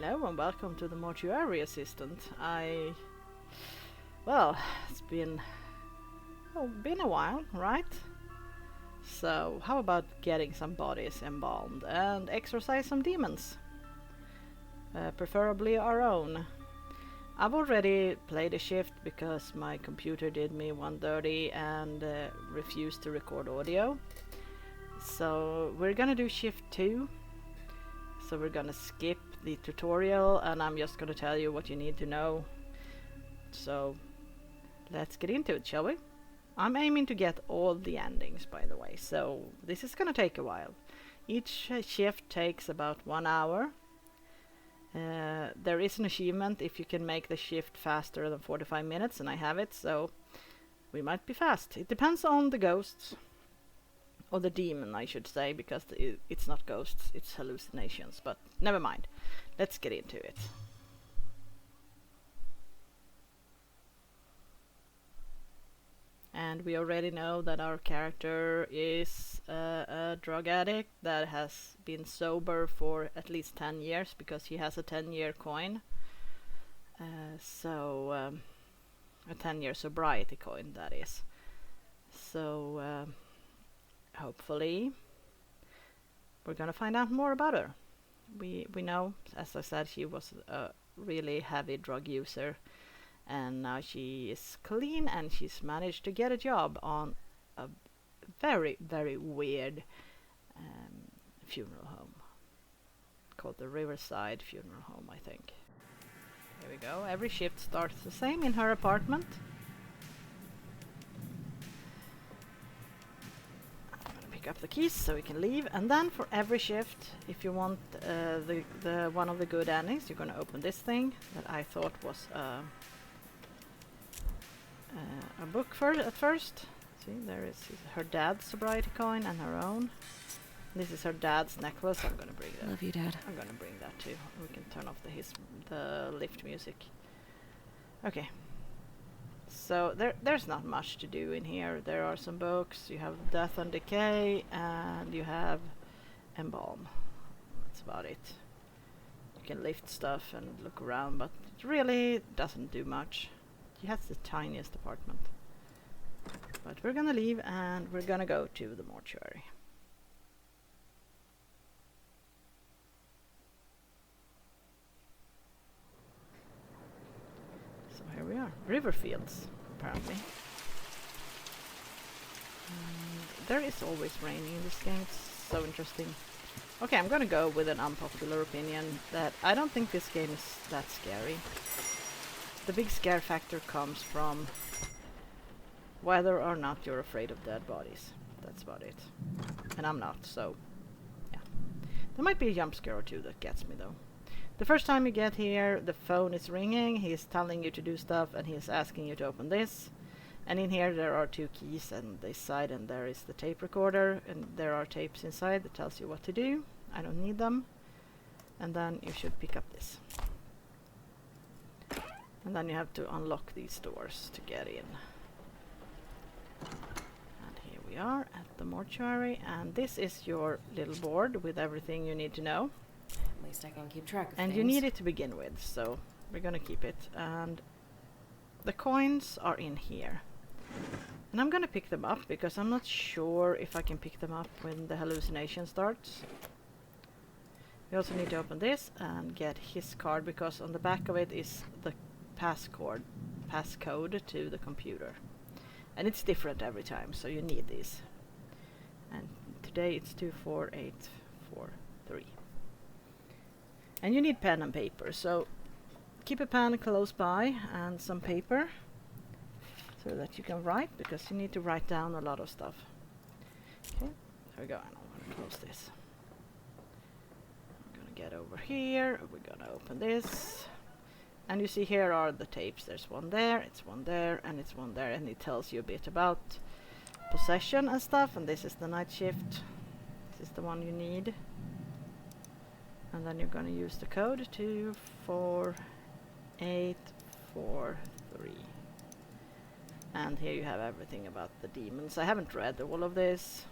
Hello and welcome to the Mortuary Assistant. Well, it's been a while, right? So, how about getting some bodies embalmed and exorcise some demons? Preferably our own. I've already played a shift because my computer did me one dirty and refused to record audio. So, we're gonna do shift 2. So we're gonna skip the tutorial and I'm just gonna tell you what you need to know. So let's get into it, shall we? I'm aiming to get all the endings, by the way, so this is gonna take a while. Each shift takes about 1 hour. There is an achievement if you can make the shift faster than 45 minutes, and I have it, so we might be fast. It depends on the ghosts. Or the demon, I should say, because it's not ghosts, it's hallucinations, but never mind. Let's get into it. And we already know that our character is a drug addict that has been sober for at least 10 years because he has a 10-year coin. A 10-year sobriety coin, that is. So hopefully we're gonna find out more about her. We know, as I said, she was a really heavy drug user, and now she is clean and she's managed to get a job on a very, very weird funeral home called the Riverside Funeral Home, I think. Here we go. Every shift starts the same in her apartment. Up the keys so we can leave, and then for every shift, if you want the one of the good endings, you're going to open this thing that I thought was a book at first. See, there is her dad's sobriety coin and her own. This is her dad's necklace. I'm going to bring that. Love you, Dad. I'm going to bring that too. We can turn off the lift music. Okay. So there's not much to do in here. There are some books, you have Death and Decay, and you have Embalm. That's about it. You can lift stuff and look around, but it really doesn't do much. She has the tiniest apartment. But we're gonna leave and we're gonna go to the mortuary. Here we are, Riverfields, apparently. There is always raining in this game, it's so interesting. Okay, I'm gonna go with an unpopular opinion that I don't think this game is that scary. The big scare factor comes from whether or not you're afraid of dead bodies. That's about it. And I'm not, so yeah. There might be a jump scare or two that gets me though. The first time you get here, the phone is ringing, he is telling you to do stuff, and he is asking you to open this. And in here there are 2 keys, and this side, and there is the tape recorder, and there are tapes inside that tells you what to do. I don't need them. And then you should pick up this. And then you have to unlock these doors to get in. And here we are at the mortuary, and this is your little board with everything you need to know. At least I can keep track of and things. You need it to begin with, so we're gonna keep it. And the coins are in here, and I'm gonna pick them up because I'm not sure if I can pick them up when the hallucination starts. We also need to open this and get his card, because on the back of it is the passcode to the computer, and it's different every time, so you need these. And today it's 24843. And you need pen and paper, so keep a pen close by and some paper so that you can write, because you need to write down a lot of stuff. Okay, there we go. And I'm going to close this. I'm going to get over here. We're going to open this. And you see here are the tapes. There's one there, it's one there, and it's one there. And it tells you a bit about possession and stuff. And this is the night shift. This is the one you need. And then you're going to use the code 24843. And here you have everything about the demons. I haven't read all of this,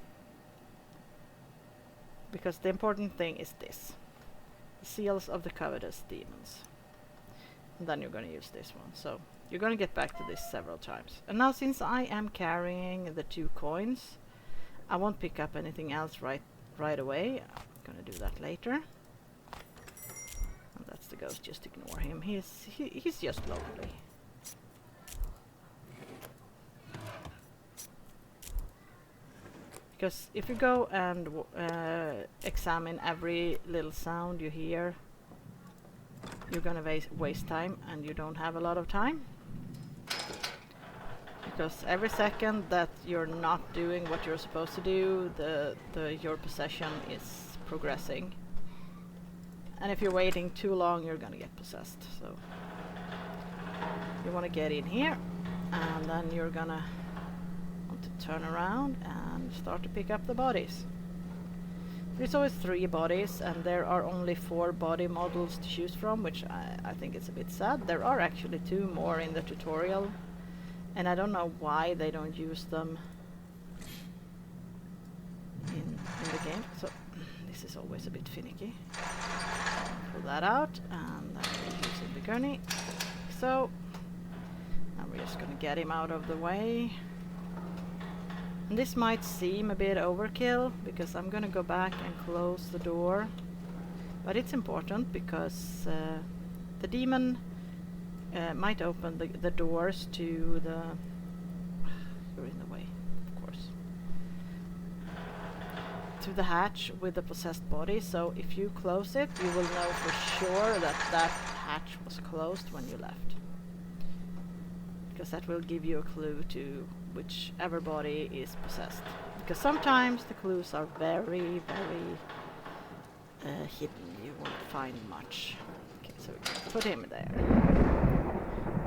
because the important thing is this. Seals of the Covetous Demons. And then you're going to use this one. So you're going to get back to this several times. And now since I am carrying the 2 coins, I won't pick up anything else right away. I'm going to do that later. And that's the ghost, just ignore him. He's just lonely. Because if you go and examine every little sound you hear, you're gonna waste time, and you don't have a lot of time. Because every second that you're not doing what you're supposed to do, your possession is progressing. And if you're waiting too long, you're gonna get possessed. So you want to get in here, and then you're gonna want to turn around and start to pick up the bodies. There's always 3 bodies, and there are only 4 body models to choose from, which I think is a bit sad. There are actually 2 more in the tutorial, and I don't know why they don't use them in the game. So this is always a bit finicky. Pull that out, and then we're using the gurney. So now we're just gonna get him out of the way. And this might seem a bit overkill, because I'm gonna go back and close the door. But it's important, because the demon might open the doors to the... You're in the way, of course. To the hatch with the possessed body, so if you close it, you will know for sure that that hatch was closed when you left. Because that will give you a clue to whichever body is possessed. Because sometimes the clues are very, very hidden. You won't find much. Okay, so we can put him there.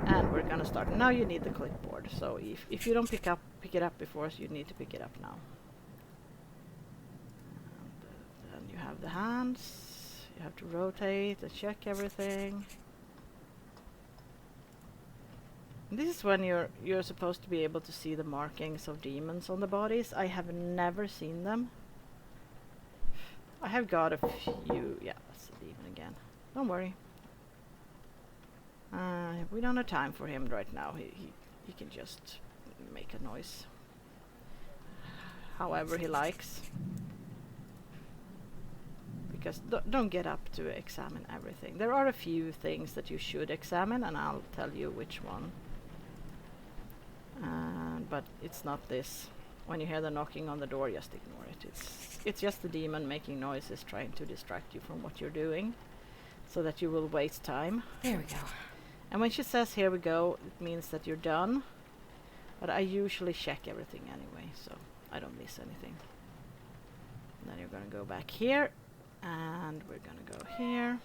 And we're gonna start. Now you need the clipboard. So if you don't pick it up before, you need to pick it up now. And then you have the hands. You have to rotate and check everything. This is when you're supposed to be able to see the markings of demons on the bodies. I have never seen them. I have got a few. Yeah, that's the demon again. Don't worry. We don't have time for him right now. He can just make a noise however he likes. Because don't get up to examine everything. There are a few things that you should examine, and I'll tell you which one. But it's not this. When you hear the knocking on the door, just ignore it. It's just the demon making noises, trying to distract you from what you're doing, so that you will waste time. There we go. And when she says "here we go," it means that you're done. But I usually check everything anyway, so I don't miss anything. And then you're gonna go back here, and we're gonna go here,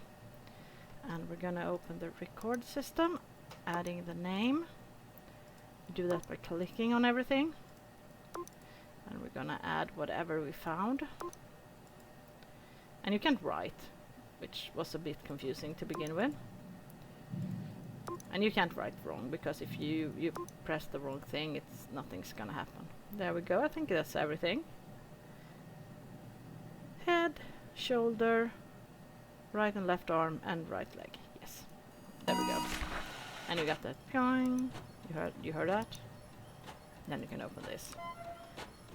and we're gonna open the record system, adding the name. Do that by clicking on everything, and we're gonna add whatever we found. And you can't write, which was a bit confusing to begin with. And you can't write wrong, because if you press the wrong thing, nothing's gonna happen. There we go. I think that's everything. Head, shoulder, right and left arm, and right leg. Yes, there we go. And you got that. You heard that? Then you can open this,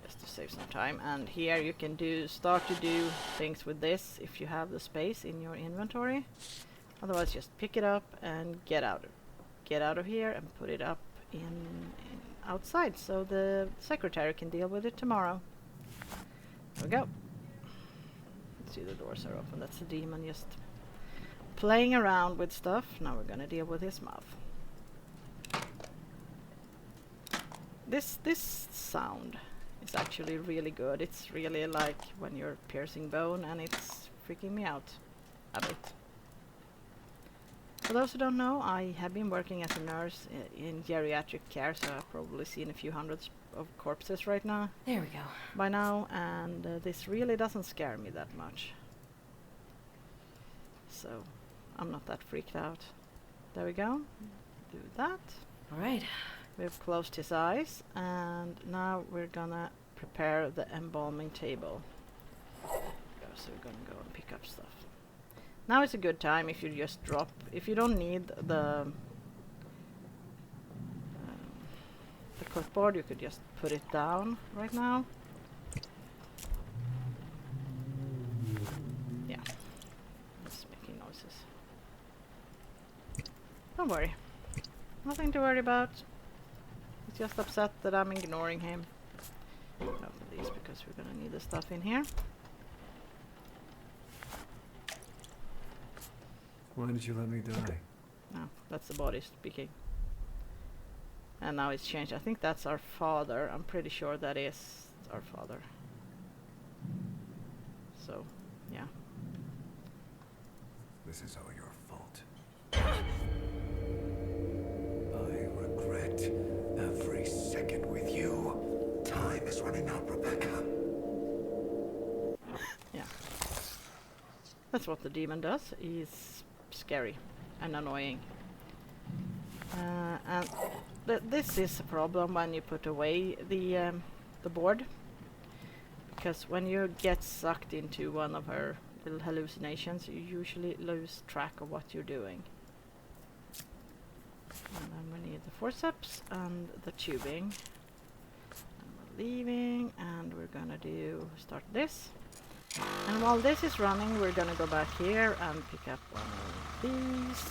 just to save some time. And here you can start to do things with this if you have the space in your inventory. Otherwise, just pick it up and get out of here and put it up in outside, so the secretary can deal with it tomorrow. There we go. See, the doors are open. That's the demon just playing around with stuff. Now we're gonna deal with his mouth. This sound is actually really good. It's really like when you're piercing bone, and it's freaking me out a bit. For those who don't know, I have been working as a nurse in geriatric care, so I've probably seen a few hundreds of corpses right now. There we go. By now, and this really doesn't scare me that much. So I'm not that freaked out. There we go. Do that. All right. We've closed his eyes, and now we're gonna prepare the embalming table. So we're gonna go and pick up stuff. Now is a good time if you just drop, if you don't need the cookboard, you could just put it down right now. Yeah, it's making noises. Don't worry, nothing to worry about. He's just upset that I'm ignoring him. Open these because we're gonna need the stuff in here. Why did you let me die? No, that's the body speaking. And now it's changed. I think that's our father. I'm pretty sure that is our father. So, yeah. This is all your fault. I regret every second with you. Time is running out, Rebecca. Yeah. That's what the demon does. He's scary and annoying. And this is a problem when you put away the board, because when you get sucked into one of her little hallucinations, you usually lose track of what you're doing. And then we need the forceps and the tubing. And we're leaving, and we're gonna start this. And while this is running, we're gonna go back here and pick up one of these.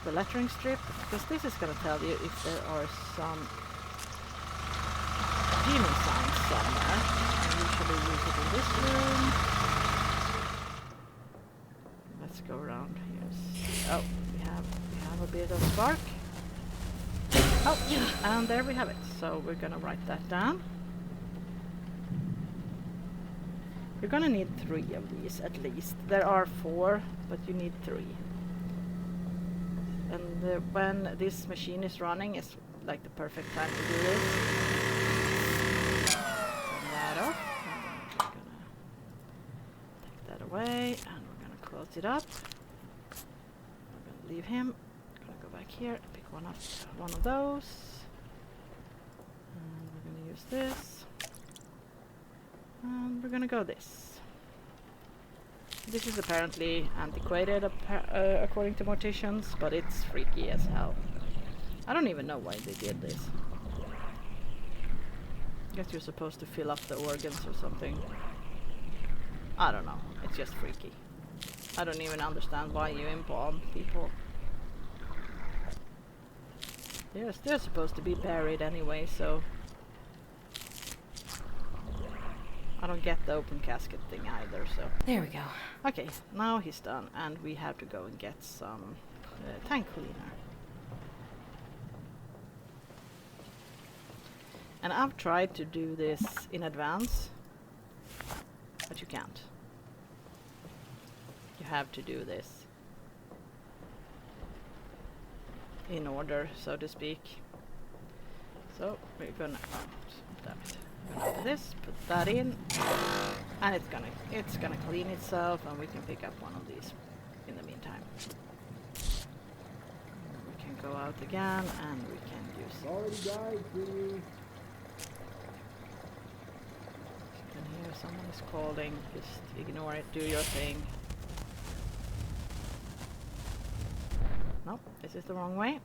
The lettering strip, because this is going to tell you if there are some demon signs somewhere. I usually use it in this room. Let's go around here. Oh, we have a bit of spark. Oh, yeah, and there we have it. So we're going to write that down. You're going to need 3 of these at least. There are 4, but you need 3. And when this machine is running, it's like the perfect time to do this. Turn that off. And we're gonna take that away, and we're gonna close it up. We're gonna leave him. Gonna go back here and pick one of those. And we're gonna use this. And we're gonna go this. This is apparently antiquated according to morticians, but it's freaky as hell. I don't even know why they did this. I guess you're supposed to fill up the organs or something. I don't know. It's just freaky. I don't even understand why you embalm people. They're supposed to be buried anyway, so I don't get the open casket thing either, so. There we go. Okay, now he's done, and we have to go and get some tank cleaner. And I've tried to do this in advance, but you can't. You have to do this in order, so to speak. So we're gonna, damn it. Do this, put that in, and it's gonna clean itself, and we can pick up one of these in the meantime. We can go out again, and we can use. Already died, please. You can hear someone is calling. Just ignore it. Do your thing. No, this is the wrong way.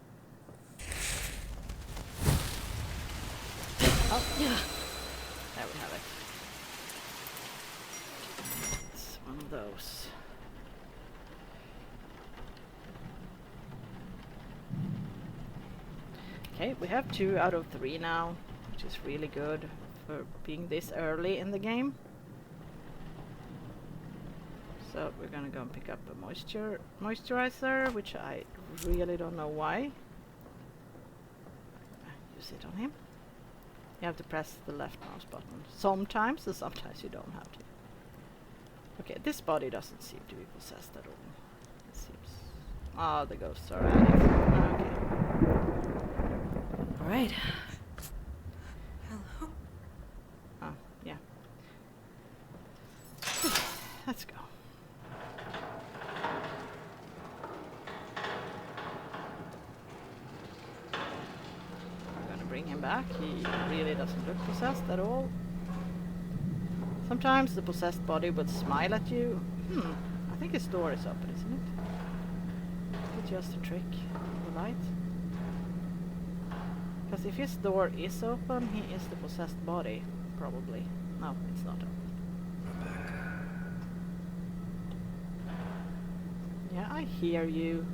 Oh, yeah. There we have it. It's one of those. Okay, we have 2 out of 3 now, which is really good for being this early in the game. So we're gonna go and pick up a moisturizer, which I really don't know why. Use it on him. You have to press the left mouse button sometimes, and sometimes you don't have to. Okay, this body doesn't seem to be possessed at all. It seems. Ah, the ghosts are at it. Okay. All right. Hello? Oh, yeah. Let's go. Bring him back. He really doesn't look possessed at all. Sometimes the possessed body would smile at you. I think his door is open, isn't it? It's just a trick of the light. Because if his door is open, he is the possessed body, probably. No, it's not open. Yeah, I hear you.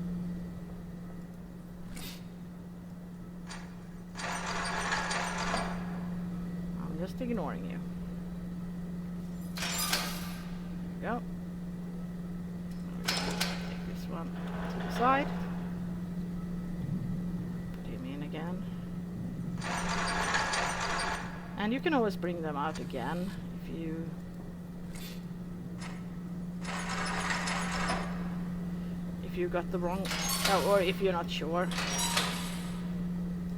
I'm just ignoring you. There we go. Take this one to the side. Put him in again. And you can always bring them out again if you got the wrong, or if you're not sure.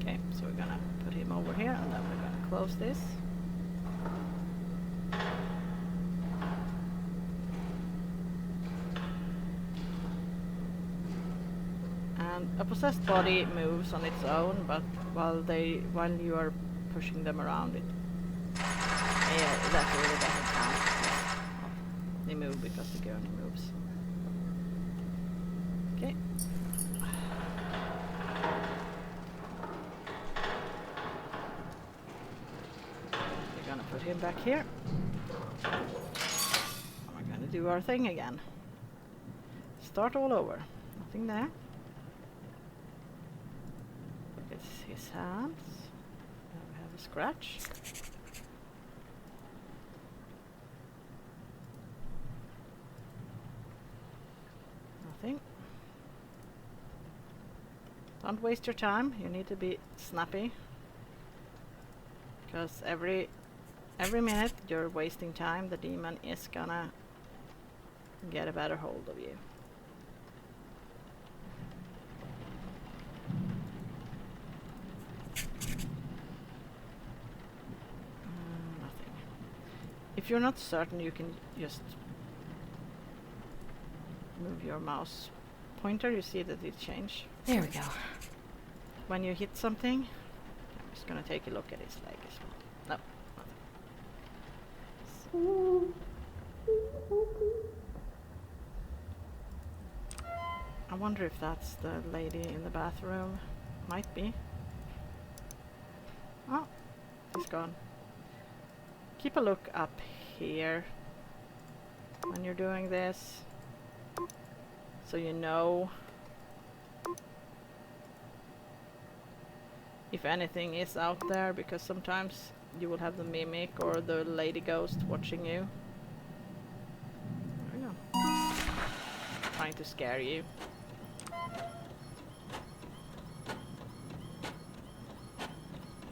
Okay, so we're gonna put him over here, and then we're gonna close this. And a possessed body moves on its own, but while you are pushing them around, that really doesn't count. They move because the gurney moves. Okay. We're gonna put him back here. We're gonna do our thing again. Start all over. Nothing there. Look at his hands. Now we have a scratch. Nothing. Don't waste your time. You need to be snappy. Because every minute you're wasting time, the demon is gonna get a better hold of you. Nothing. If you're not certain, you can just move your mouse pointer. You see that it changed. There we go. When you hit something, I'm just gonna take a look at his leg as well. No, nothing. I wonder if that's the lady in the bathroom. Might be. Oh, he's gone. Keep a look up here when you're doing this, so you know if anything is out there, because sometimes you will have the mimic or the lady ghost watching you. There we go. Trying to scare you.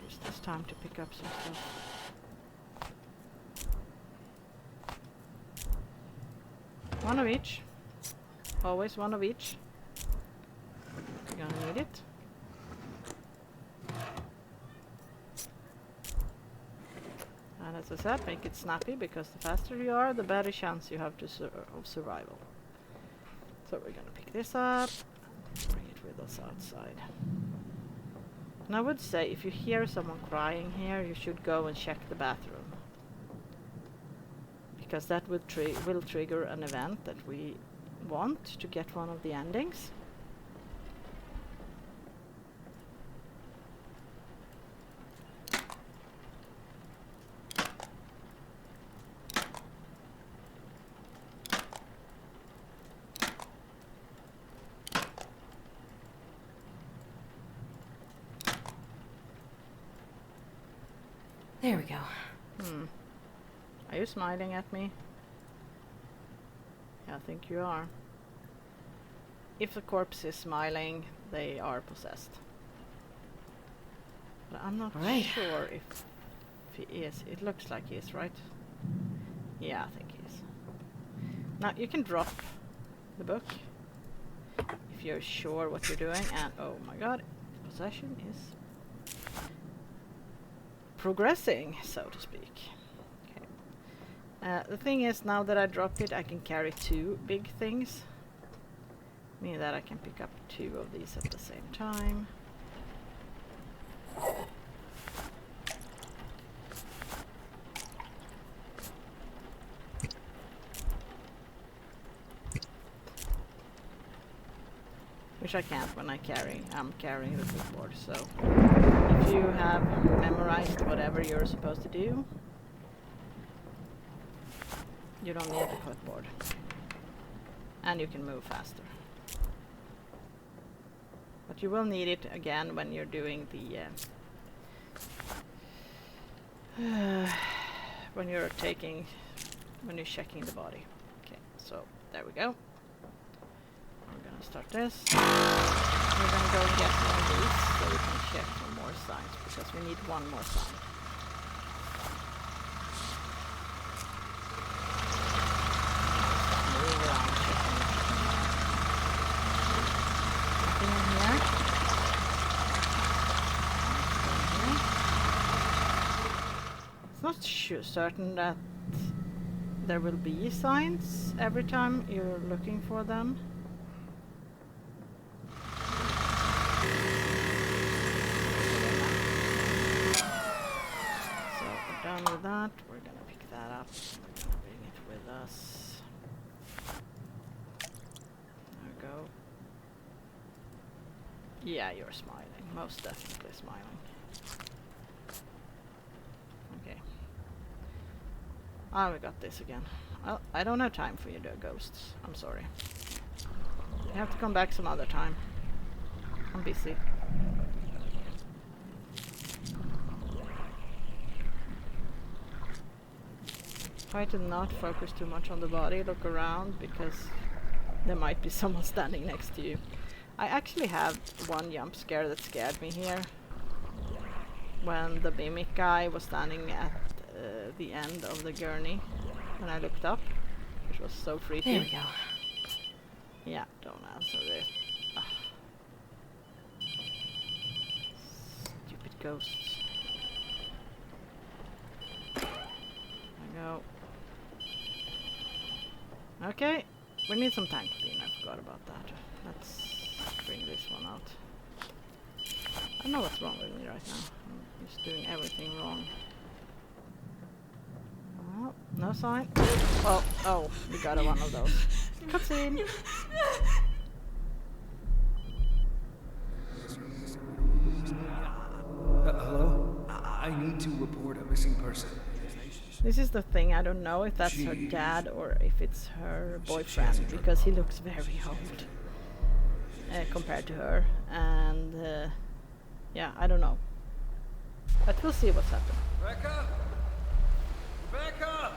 Use this time to pick up some stuff. One of each. Always one of each. You're gonna need it. And as I said, make it snappy, because the faster you are, the better chance you have to of survival. So we're gonna pick this up, bring it with us outside. And I would say, if you hear someone crying here, you should go and check the bathroom, because that will trigger an event that we want to get one of the endings. There we go. Are you smiling at me? Yeah, I think you are. If the corpse is smiling, they are possessed. But I'm not sure if he is. It looks like he is, right? Yeah, I think he is. Now you can drop the book if you're sure what you're doing. And oh my god, possession is progressing, so to speak. Okay. The thing is, now that I dropped it, I can carry two big things. Meaning that I can pick up two of these at the same time. which I can't when I'm carrying the footboard. So if you have memorized whatever you're supposed to do, you don't need the footboard, and you can move faster. But you will need it again when you're doing the when you're checking the body. Okay, so there we go. We're gonna start this. We're gonna go and get one of these so we can check for more signs, because we need one more sign. Move around, checking. Nothing in here. It's not certain that there will be signs every time you're looking for them. So we're done with that. We're gonna pick that up. We're gonna bring it with us. There we go. Yeah, you're smiling. Most definitely smiling. Okay. Ah, we got this again. Well, I don't have time for you to ghosts. I'm sorry. You have to come back some other time. I'm busy. Try to not focus too much on the body. Look around, because there might be someone standing next to you. I actually have one jump scare that scared me here. When the mimic guy was standing at the end of the gurney when I looked up, which was so freaky. There we go. Yeah, don't answer this. Ugh. Stupid ghosts. There we go. Okay, we need some tank clean. I forgot about that. Let's bring this one out. I don't know what's wrong with me right now. I'm just doing everything wrong. Oh, no sign. Oh, we got one of those. Cutscene. Hello? I need to report a missing person. This is the thing. I don't know if that's her dad or if it's her boyfriend, because he looks very old compared to her. And yeah, I don't know. But we'll see what's happening. Rebecca? Rebecca!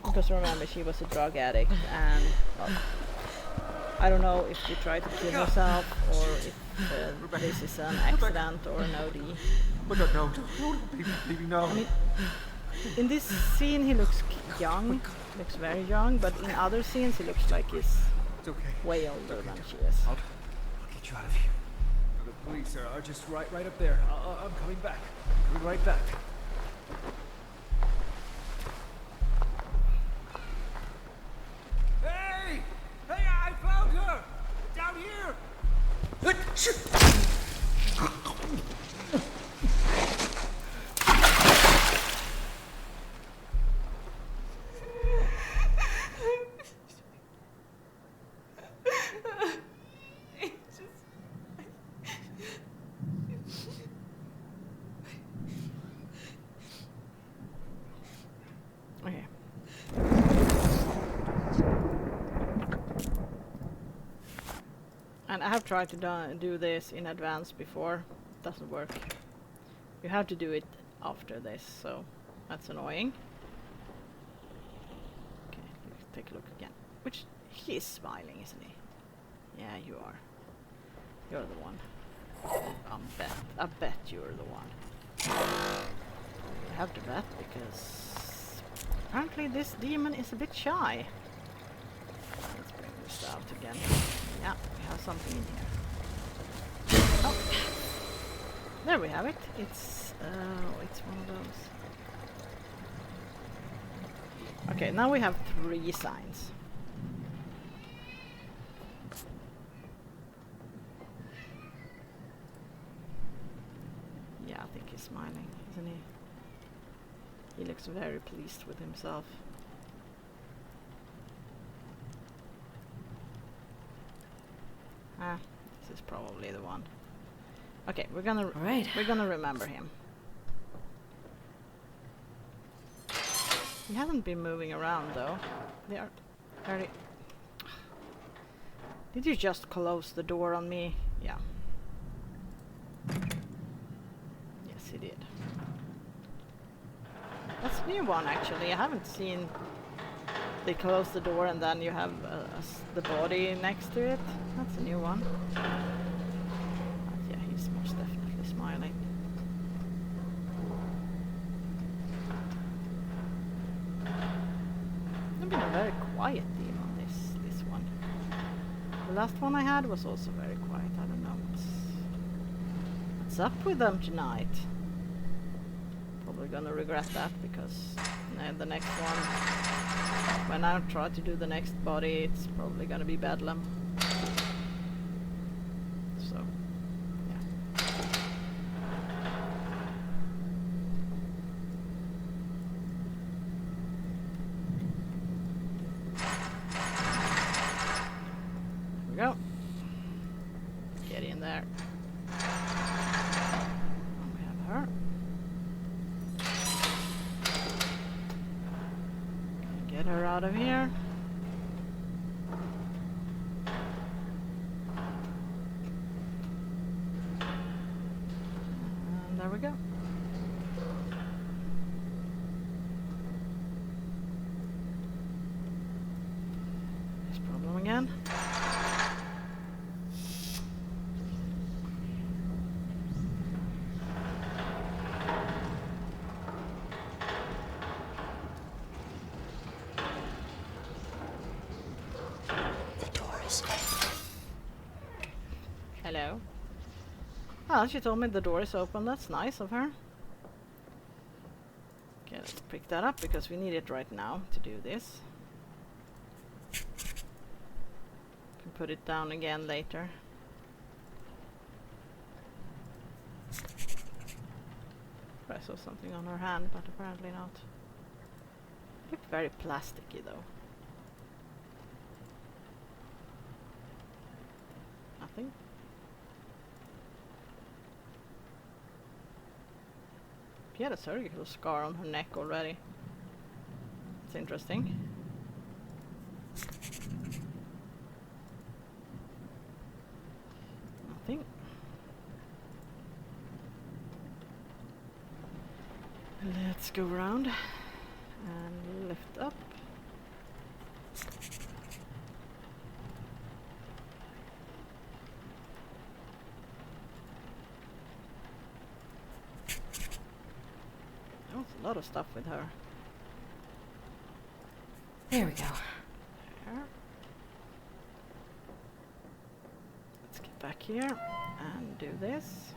Because remember, she was a drug addict, and well, I don't know if she tried to kill herself or if this is an accident or an OD. No, baby, no. I mean, in this scene he looks young, looks very young, but in other scenes he looks like he's way older than she is. I'll get you out of here. The police are just right up there. I'm coming back. I'm coming right back. Hey! Hey, I found her! Down here! Okay. And I have tried to do this in advance before. It doesn't work. You have to do it after this, so that's annoying. Okay, let's take a look again. Which, he is smiling, isn't he? Yeah, you are. You're the one. I bet you're the one. I have to bet because apparently this demon is a bit shy. Let's bring this out again. Yeah, we have something in here. Oh, there we have it. It's one of those. Okay, now we have 3 signs. Yeah, I think he's smiling, isn't he? He looks very pleased with himself. This is probably the one. Okay, we're gonna Alright. we're gonna remember him. He hasn't been moving around though. They are very... Did you just close the door on me? Yeah. Yes, he did. That's a new one actually. I haven't seen they close the door and then you have the body next to it. That's a new one. But yeah, he's most definitely smiling. I've been a very quiet team on this one. The last one I had was also very quiet. I don't know what's up with them tonight. Probably gonna regret that because the next one, when I try to do the next body, it's probably gonna be bedlam. So, yeah. There we go. Get in there. And we have her. Get her out of here. And there we go. This problem again. Hello. Oh, she told me the door is open. That's nice of her. Okay, let's pick that up because we need it right now to do this. Can put it down again later. I saw something on her hand, but apparently not. Looked very plasticky though. Nothing. She had a surgical scar on her neck already. It's interesting. Nothing. Let's go around and lift up. A lot of stuff with her. There we go. There. Let's get back here and do this.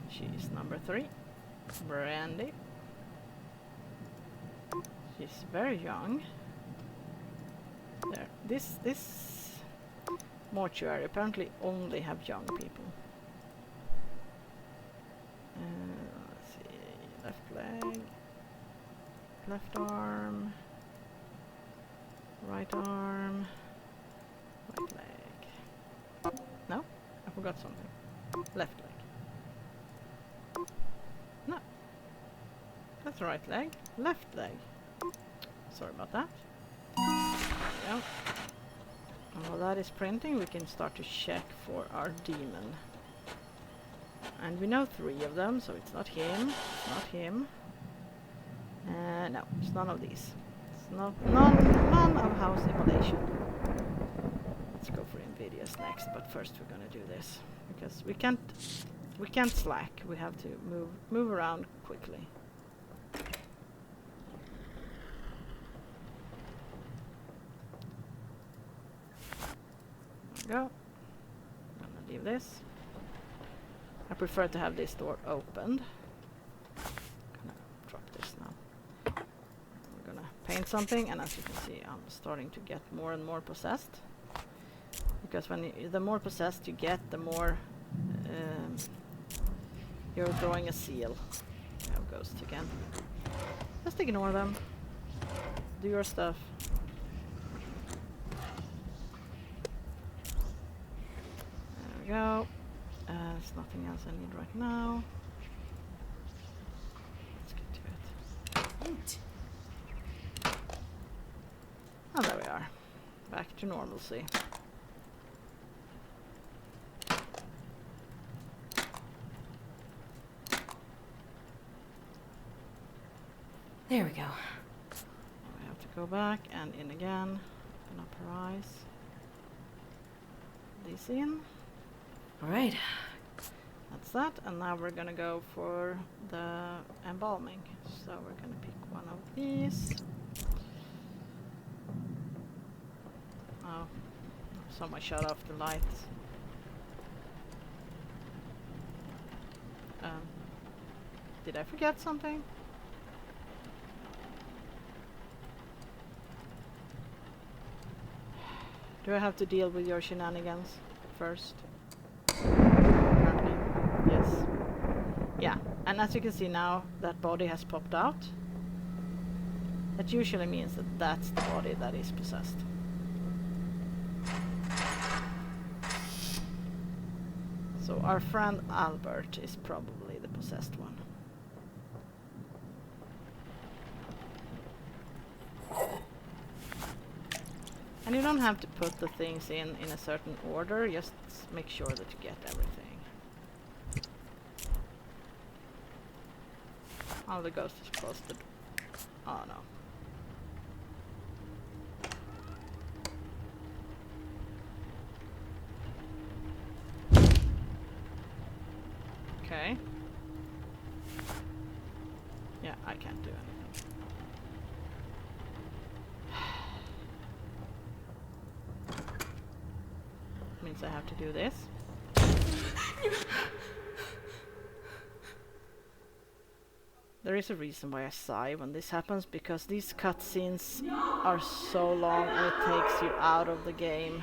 She's number 3. Brandy. She's very young. There. This mortuary apparently only have young people. Let's see. Left leg. Left arm. Right arm. Right leg. No? I forgot something. Left leg. No. That's the right leg. Left leg. Sorry about that. There we go. And while that is printing, we can start to check for our demon. And we know 3 of them, so it's not him. It's not him. No, it's none of these. It's none of house immolation. Let's go for Invidious next, but first we're gonna do this because we can't slack. We have to move around quickly. There we go. I'm gonna leave this. I prefer to have this door opened. Gonna drop this now. We're gonna paint something, and as you can see, I'm starting to get more and more possessed. Because when the more possessed you get, the more you're drawing a seal. There it goes again. Just ignore them. Do your stuff. we go. There's nothing else I need right now. Let's get to it. Oh, there we are. Back to normalcy. There we go. We have to go back and in again. Open up her eyes. These in. Alright. That's that. And now we're gonna go for the embalming. So we're gonna pick one of these. Oh, someone shut off the lights. Did I forget something? Do I have to deal with your shenanigans first? Apparently. Yes. Yeah, and as you can see now, that body has popped out. That usually means that that's the body that is possessed. So our friend Albert is probably the possessed one. And you don't have to put the things in a certain order, just make sure that you get everything. Oh, the ghost is closed the door. Oh no. Okay. Yeah, I can't do anything. Means I have to do this. There is a reason why I sigh when this happens, because these cutscenes are so long and it takes you out of the game.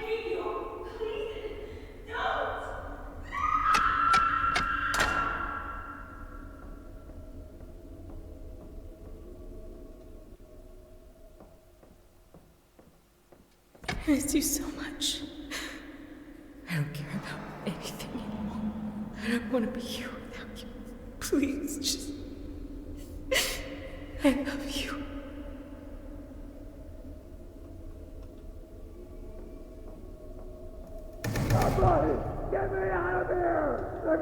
I miss you so much. I don't care about anything anymore. I don't want to be here without you. Please, just... I love you. Somebody, get me out of here! They're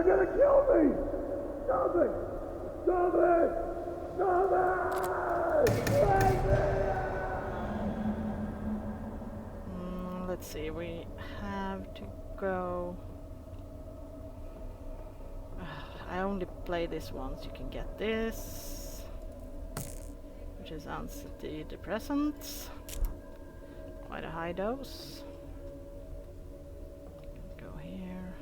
gonna kill me! Stop it! Stop it! Stop it! Let me out! Let's see, we have to go... I only play this once. You can get this, which is antidepressants. Quite a high dose. Go here.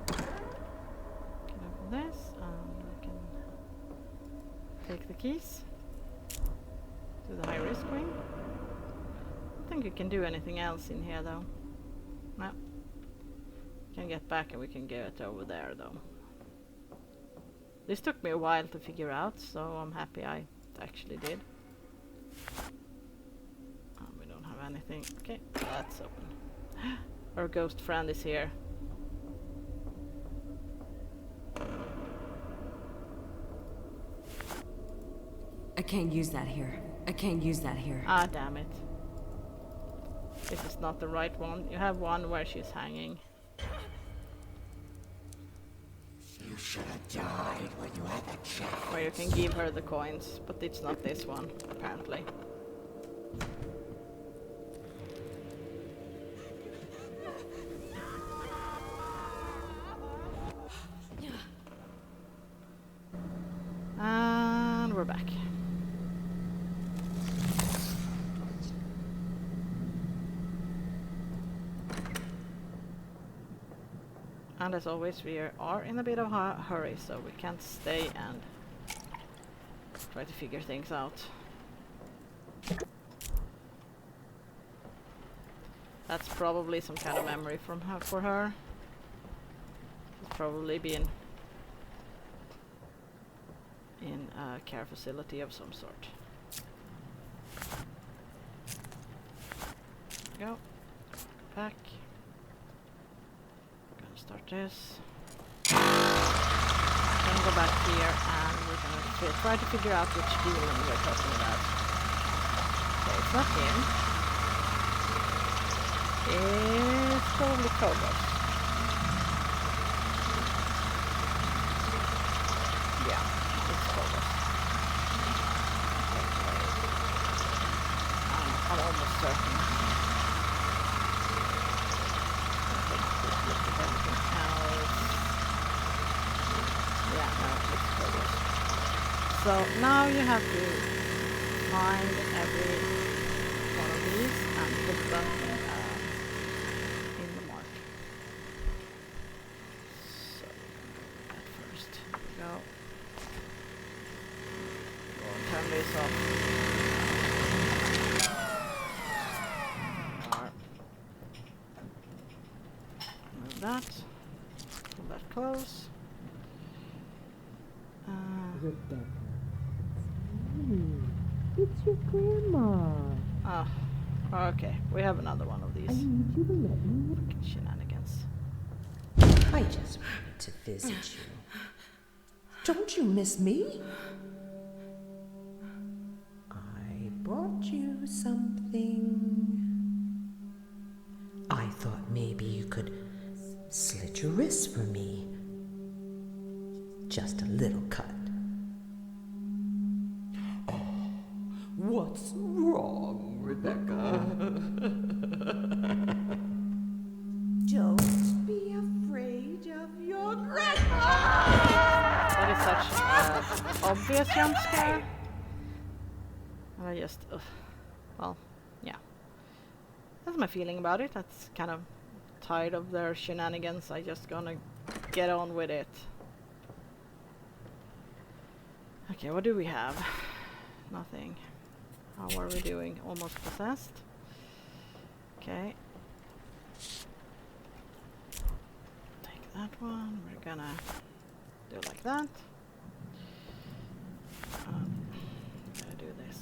Can open this, and we can take the keys to the high risk wing. I don't think you can do anything else in here though. No. Can get back and we can get it over there though. This took me a while to figure out, so I'm happy I actually did. We don't have anything. Okay, that's open. Our ghost friend is here. I can't use that here. I can't use that here. Ah, damn it. This is not the right one. You have one where she's hanging. You should have died when you had the chance. Where you can give her the coins, but it's not this one, apparently. And we're back. And as always, we are in a bit of a hurry, so we can't stay and try to figure things out. That's probably some kind of memory from her for her. She's probably been in a care facility of some sort. Go. Back. Gonna start this. Then go back here and we're gonna try to figure out which demon we're talking about. Okay, it's not him. It's probably Cobos. Yeah, it's Cobos. I'm almost certain. Look at everything else. Yeah, no, it's Cobos. So now you have to find every one of these and put them in the mark. So at first, here we go. Go and turn this off. Move that. Pull that close. It's your grandma. Oh, okay. We have another one of these. I need you to let me. Fucking shenanigans. I just wanted to visit you. Don't you miss me? I brought you something. I thought maybe you could slit your wrist for me. Just a little cut. What's wrong, Rebecca? Don't be afraid of your grandma! That is such an obvious jump scare. I just, well, yeah. That's my feeling about it. That's kind of tired of their shenanigans. I just gonna get on with it. Okay, what do we have? Nothing. How are we doing? Almost possessed. Okay. Take that one. We're gonna do like that. Gonna do this.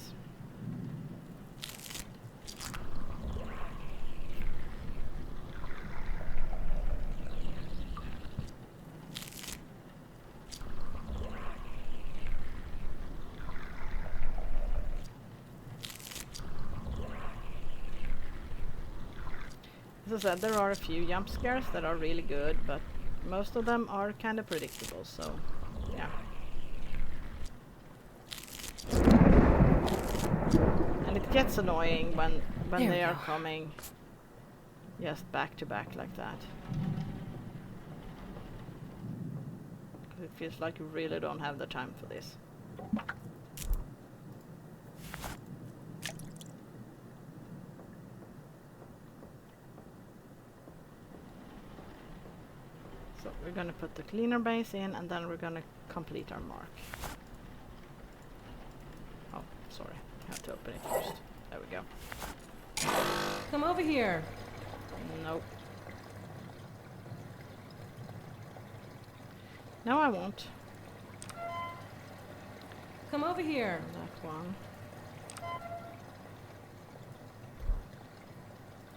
As I said, there are a few jump scares that are really good, but most of them are kind of predictable, so yeah. And it gets annoying when they are coming just back to back like that. 'Cause it feels like you really don't have the time for this. So we're gonna put the cleaner base in and then we're gonna complete our mark. Oh, sorry. I have to open it first. There we go. Come over here. Nope. No, I won't. Come over here. That one.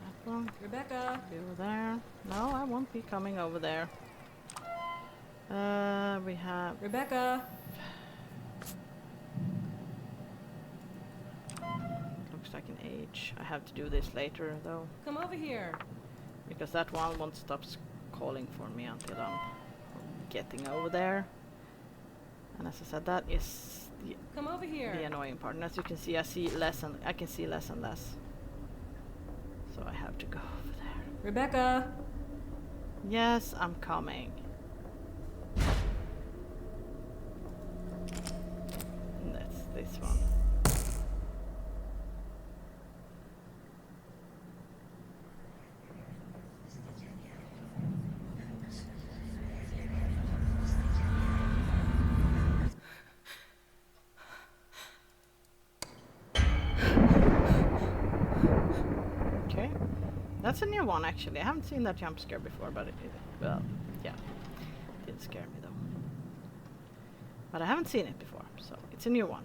That one. Rebecca. Go there. No, I won't be coming over there. We have... Rebecca. Looks like an age. I have to do this later, though. Come over here. Because that one won't stop calling for me until I'm getting over there. And as I said, that is Come over here. the annoying part. And as you can see, I can see less and less. So I have to go over there. Rebecca. Yes, I'm coming. And that's this one. Okay. That's a new one, actually. I haven't seen that jump scare before, but well, yeah. It didn't scare me, though. But I haven't seen it before, so it's a new one.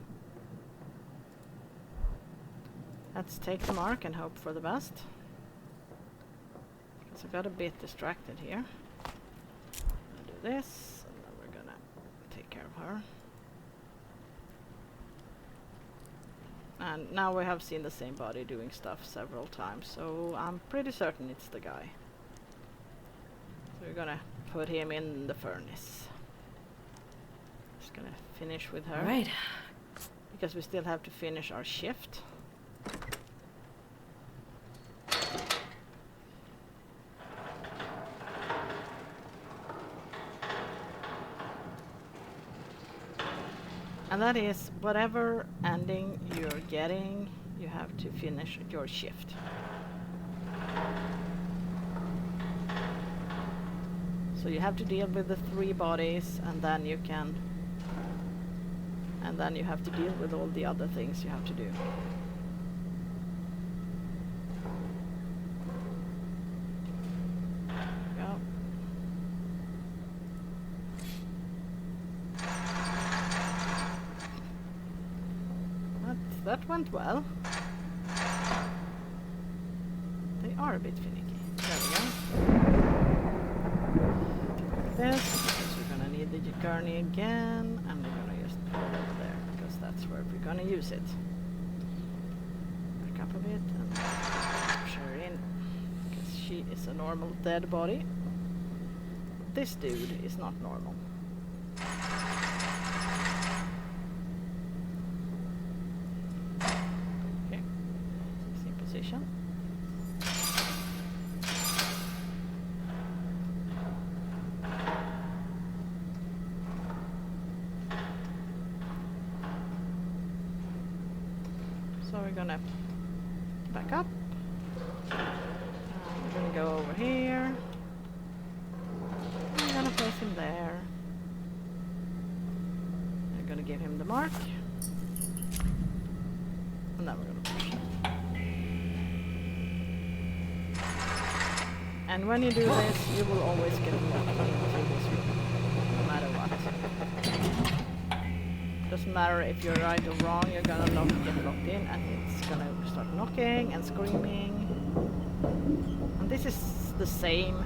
Let's take the mark and hope for the best. So got a bit distracted here. Gonna do this, and then we're gonna take care of her. And now we have seen the same body doing stuff several times, so I'm pretty certain it's the guy. So we're gonna put him in the furnace. Just gonna finish with her. All right. Because we still have to finish our shift. And that is whatever ending you're getting, you have to finish your shift. So you have to deal with the 3 bodies, and then you can, and then you have to deal with all the other things you have to do. Go. That went well. They are a bit finicky. There we go. Like this, because we're gonna need the gurney again, and we're gonna just put it over there, because that's where we're gonna use it. Back up a bit and push her in, because she is a normal dead body. This dude is not normal. Position. So we're gonna back up. We're gonna go over here. I'm gonna place him there. I'm gonna give him the mark. And then we're gonna push him. And when you do this, you will always get locked into this room, no matter what. Doesn't matter if you're right or wrong, you're gonna get locked in, and it's gonna start knocking and screaming. And this is the same.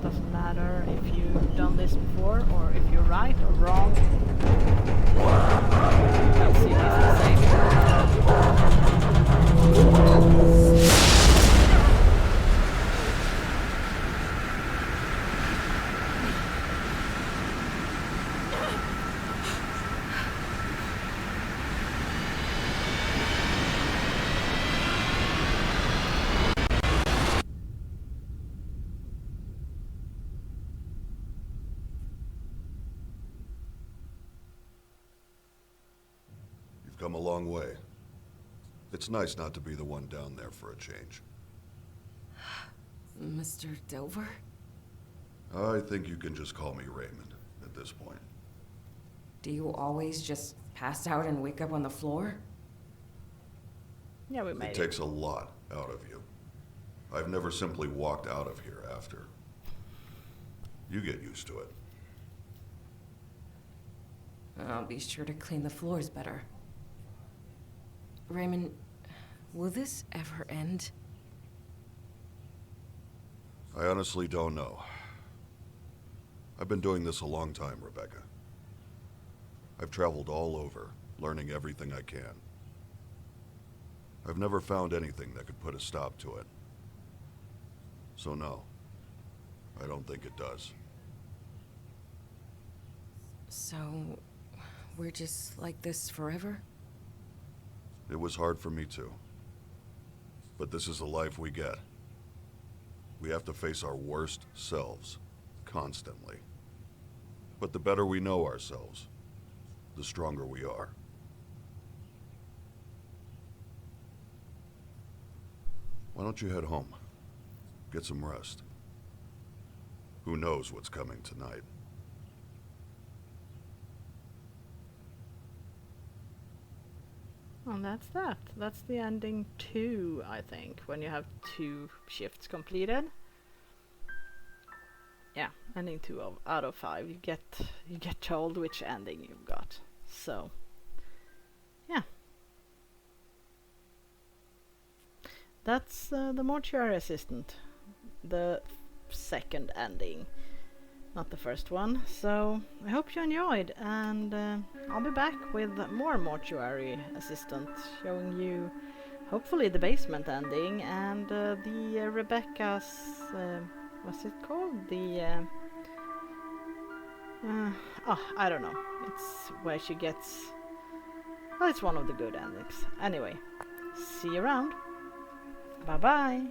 Doesn't matter if you've done this before, or if you're right or wrong. You'll see this the same. Come a long way. It's nice not to be the one down there for a change. Mr. Dover? I think you can just call me Raymond at this point. Do you always just pass out and wake up on the floor? Yeah, we made It takes a lot out of you. I've never simply walked out of here after. You get used to it. I'll be sure to clean the floors better. Raymond, will this ever end? I honestly don't know. I've been doing this a long time, Rebecca. I've traveled all over, learning everything I can. I've never found anything that could put a stop to it. So no, I don't think it does. So, we're just like this forever? It was hard for me too. But this is the life we get. We have to face our worst selves, constantly. But the better we know ourselves, the stronger we are. Why don't you head home? Get some rest. Who knows what's coming tonight? And that's that. That's the ending 2, I think, when you have 2 shifts completed. Yeah, ending 2 out of 5. You get told which ending you've got. So, yeah. That's the Mortuary Assistant. the second ending, not the first one. So I hope you enjoyed, and I'll be back with more Mortuary Assistant, showing you hopefully the basement ending and the Rebecca's what's it called? The I don't know. It's where she gets. Well, it's one of the good endings. Anyway, see you around. Bye bye.